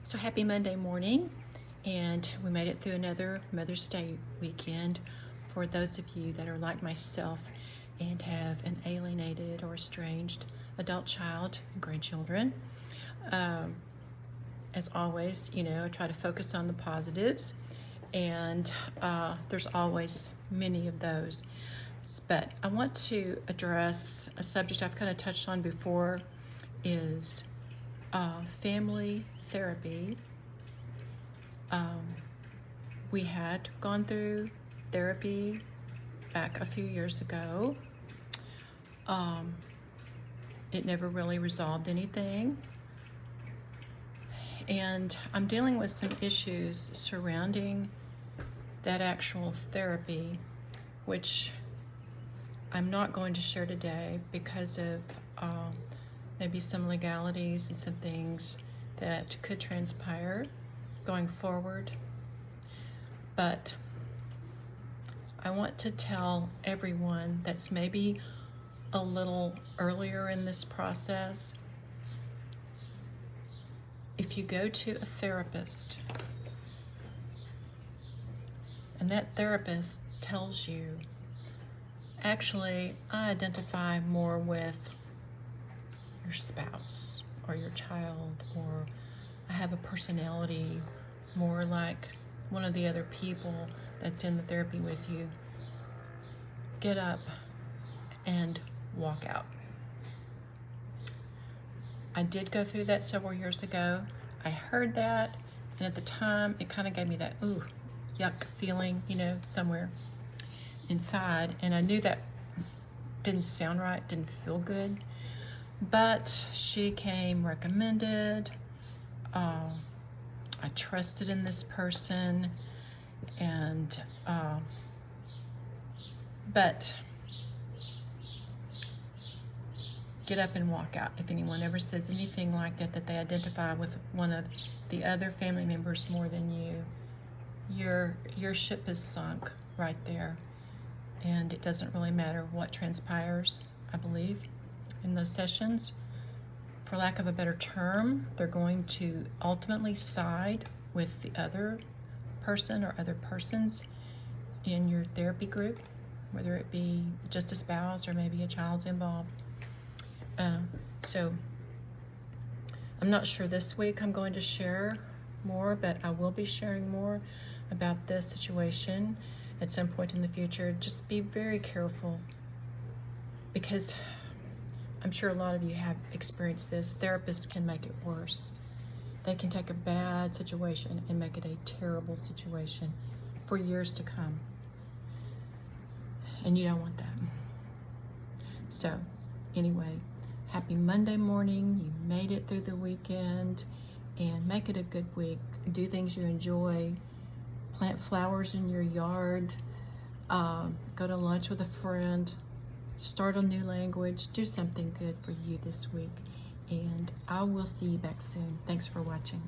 So happy Monday morning, and we made it through another Mother's Day weekend. For those of you that are like myself and have an alienated or estranged adult child, grandchildren, um, as always, I try to focus on the positives, and there's always many of those. But I want to address a subject I've kind of touched on before, is family therapy. We had gone through therapy back a few years ago. It never really resolved anything. And I'm dealing with some issues surrounding that actual therapy, which I'm not going to share today because of maybe some legalities and some things that could transpire going forward. But I want to tell everyone that's maybe a little earlier in this process, if you go to a therapist and that therapist tells you, actually, I identify more with your spouse or your child, or I have a personality more like one of the other people that's in the therapy with you, get up and walk out. I did go through that several years ago. I heard that, and at the time it kind of gave me that ooh, yuck feeling, somewhere inside, and I knew that didn't sound right, didn't feel good. But she came recommended. I trusted in this person, and but get up and walk out. If anyone ever says anything like that, that they identify with one of the other family members more than you, your ship is sunk right there. And it doesn't really matter what transpires, I believe, in those sessions. For lack of a better term, they're going to ultimately side with the other person or other persons in your therapy group, whether it be just a spouse or maybe a child's involved. So I'm not sure this week I'm going to share more, but I will be sharing more about this situation at some point in the future. Just be very careful, because I'm sure a lot of you have experienced this. Therapists can make it worse. They can take a bad situation and make it a terrible situation for years to come. And you don't want that. So, anyway, happy Monday morning. You made it through the weekend, and make it a good week. Do things you enjoy. Plant flowers in your yard. Go to lunch with a friend. Start a new language. Do something good for you this week. And I will see you back soon. Thanks for watching.